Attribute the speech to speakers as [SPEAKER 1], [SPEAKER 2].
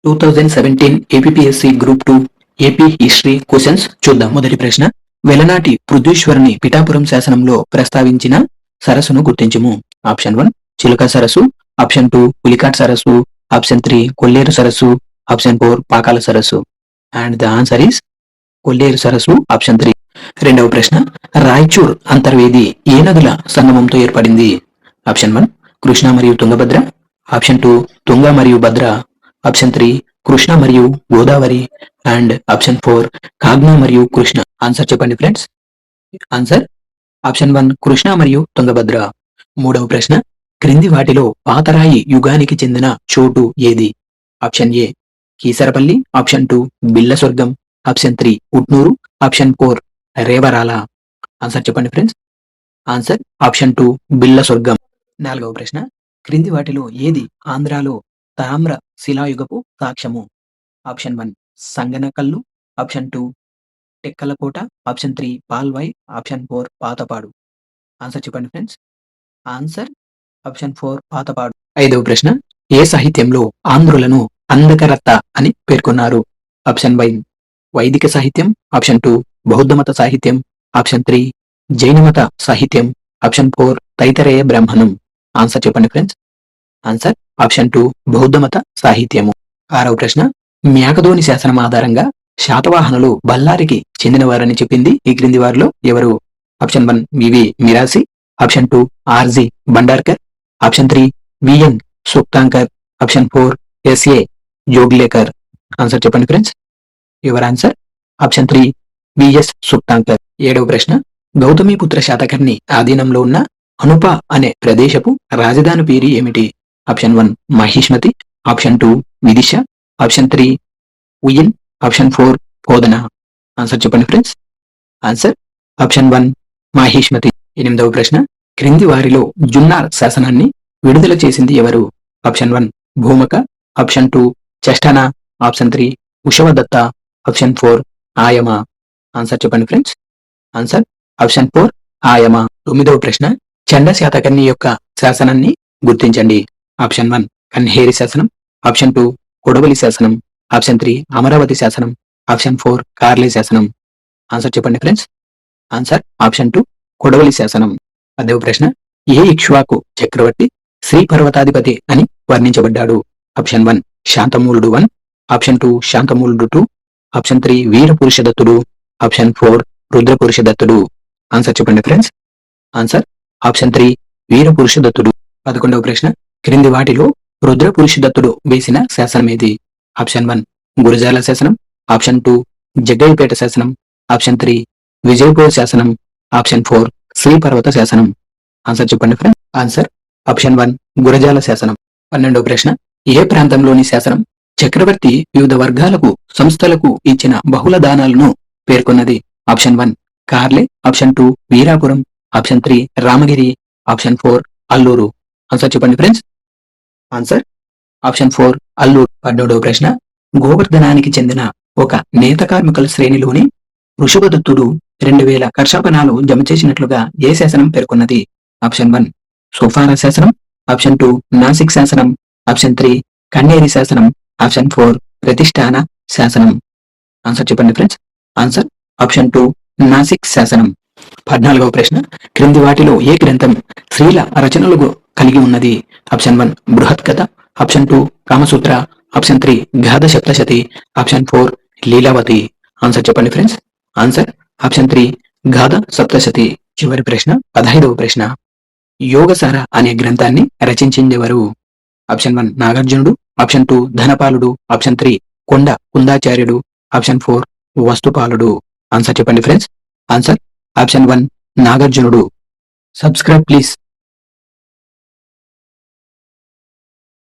[SPEAKER 1] 2017 APPSC group 2 AP history questions చూద్దాం. మొదటి ప్రశ్న, వెలనాటి పృథ్వీశ్వరుని పిఠాపురం శాసనంలో ప్రస్తావించిన సరస్సును గుర్తించుము. ఆప్షన్ 1 చిలుక సరస్సు, ఆప్షన్ 2 పులికాట్ సరస్సు, ఆప్షన్ 3 కొల్లేరు సరస్సు, ఆప్షన్ 4 పాకాల సరస్సు. అండ్ ద ఆన్సర్ ఈస్ కొల్లేరు సరస్సు, ఆప్షన్ 3. రెండవ ప్రశ్న, రాయచూర్ అంతర్వేది ఏ నదుల సంగమంతో ఏర్పడింది? ఆప్షన్ 1 కృష్ణ మరియు తుంగభద్ర, ఆప్షన్ 2 తుంగ మరియు భద్ర, ఆప్షన్ 3 కృష్ణ మరియు గోదావరి, అండ్ ఆప్షన్ 4 కాగ్నా మరియు కృష్ణ. ఆన్సర్ చెప్పండి ఫ్రెండ్స్. ఆన్సర్ ఆప్షన్ 1 కృష్ణ మరియు తుంగభద్ర. మూడవ ప్రశ్న, క్రింది వాటిలో పాతరాయి యుగానికి చెందిన చోటు ఏది? Option A Keesarapalli, option 2 Billasurgam, option 3 Utnoor, option 4 Revarala. Answer చెప్పండి ఫ్రెండ్స్. Answer option 2 Billasurgam. నాలుగవ ప్రశ్న, క్రింది వాటిలో ఏది ఆంధ్రాలో తామ్ర శిలాయుగపు సాక్ష్యము? Option 1 Sanganakallu, option 2 Tekkalakota, option 3 Palvoy, option 4 Patapadu. Answer చెప్పండి ఫ్రెండ్స్. Answer option 4 Patapadu. ఐదవ ప్రశ్న, ఏ సాహిత్యంలో ఆంధ్రులను అందకరత్త అని పేర్కొన్నారు? ఆప్షన్ 1 వైదిక సాహిత్యం, ఆప్షన్ 2 బౌద్ధమత సాహిత్యం, ఆప్షన్ 3 జైనమత సాహిత్యం, ఆప్షన్ 4 తైతరేయ బ్రాహ్మణం. ఆన్సర్ చెప్పండి ఫ్రెండ్స్. ఆన్సర్ ఆప్షన్ 2 బౌద్ధమత సాహిత్యము. ఆరవ ప్రశ్న, మేకధోని శాసనం ఆధారంగా శాతవాహనులు బళ్ళారికి చెందినవారని చెప్పింది ఈ క్రింది వారిలో ఎవరు? Option 1 V V Mirashi, option 2 R G Bhandarkar, option 3 V N Sukthankar, option 4 S A Joglekar. Answer చెప్పండి friends. Your answer option 3 V S Sukthankar. ఏడవ ప్రశ్న, గౌతమిపుత్ర శాతకర్ణి ఆధీనంలో ఉన్న అనుప అనే ప్రదేశపు రాజధాని పేరు ఏమిటి? Option 1 Mahishmati, option 2 Vidisha, option 3 Ujjain, option 4 Bodhan. Answer చెప్పండి ఫ్రెండ్స్. Answer option 1 Mahishmati. ఎనిమిదవ ప్రశ్న, క్రింది వారిలో జున్నార్ శాసనాన్ని విడుదల చేసింది ఎవరు? Option 1 Bhumaka, option 2 Chashtana, option 3 Ushavadatta, option 4 Ayama. Answer చెప్పండి ఫ్రెండ్స్. Answer option 4 Ayama. తొమ్మిదవ ప్రశ్న, చండ శాతకర్ణి యొక్క శాసనాన్ని గుర్తించండి. ఆప్షన్ 1 కన్హేరి శాసనం, ఆప్షన్ 2 కొడవలి శాసనం, ఆప్షన్ 3 అమరావతి శాసనం, ఆప్షన్ 4 కార్లే శాసనం. ఆన్సర్ చెప్పండి ఫ్రెండ్స్. ఆన్సర్ ఆప్షన్ 2 కొడవలి శాసనం. 10వ ప్రశ్న, ఏ ఇక్ష్వాకు చక్రవర్తి శ్రీ పర్వతాధిపతి అని వర్ణించబడ్డాడు? ఆప్షన్ 1 శాంతమూలుడు 1, ఆప్షన్ 2 శాంతమూలుడు 2, ఆప్షన్ 3 వీరపురుషదత్తుడు, ఆప్షన్ 4 రుద్రపురుషదత్తుడు. ఆన్సర్ చెప్పండి ఫ్రెండ్స్. ఆన్సర్ ఆప్షన్ 3 వీరపురుషదత్తుడు. 11వ ప్రశ్న, క్రింది వాటిలో రుద్రపురుషదత్తుడు వేసిన శాసనం ఏది? ఆప్షన్ 1 గురజాల శాసనం, ఆప్షన్ 2 జగ్గయ్యపేట శాసనం, ఆప్షన్ 3 విజయపూర్ శాసనం, ఆప్షన్ 4 శ్రీపర్వత శాసనం. ఆన్సర్ చెప్పండి ఫ్రెండ్. ఆన్సర్ ఆప్షన్ 1 గురజాల శాసనం. 12వ ప్రశ్న, ఏ ప్రాంతంలోని శాసనం చక్రవర్తి వివిధ వర్గాలకు సంస్థలకు ఇచ్చిన బహుళ దానాలను పేర్కొన్నది? Option 1 Karle, option 2 Veerapuram, option 3 Ramagiri, option 4 Alluru. Answer చెప్పండి ఫ్రెండ్స్. Answer option 4 Alluru. 13వ ప్రశ్న, గోవర్ధనానికి చెందిన ఒక నేత కార్మికుల శ్రేణిలోని వృషభదత్తుడు 2000 కర్షాపనాలు జమ చేసినట్లుగా ఏ శాసనం పేర్కొన్నది? ఆప్షన్ 1 సోఫారా శాసనం, ఆప్షన్ 2 నాసిక్ శాసనం, ఆప్షన్ 3 కన్నేరి శాసనం, ఆప్షన్ 4 ప్రతిష్టాన శాసనం. ఆన్సర్ చెప్పండి ఫ్రెండ్స్. ఆన్సర్ ఆప్షన్ 2 నాసిక్ శాసనం. 14వ ప్రశ్న, క్రింది వాటిలో ఏ గ్రంథం స్త్రీల రచనలు కలిగి ఉన్నది? ఆప్షన్ 1 బృహత్ కథ, ఆప్షన్ 2 కామసూత్ర, ఆప్షన్ 3 గాథ సప్తశతి, ఆప్షన్ 4 లీలావతి. ఆన్సర్ చెప్పండి ఫ్రెండ్స్. ఆన్సర్ ఆప్షన్ 3 గాథ సప్తశతి. చివరి ప్రశ్న 15వ ప్రశ్న, యోగసార అనే గ్రంథాన్ని రచించిందెవరు? ఆప్షన్ 1 నాగార్జునుడు, ఆప్షన్ 2 ధనపాలుడు, ఆప్షన్ 3 కొండ కుందాచార్యుడు, ఆప్షన్ 4 వస్తుపాలుడు. ఆన్సర్ చెప్పండి ఫ్రెండ్స్. ఆన్సర్ ఆప్షన్ 1 నాగార్జునుడు. Subscribe please.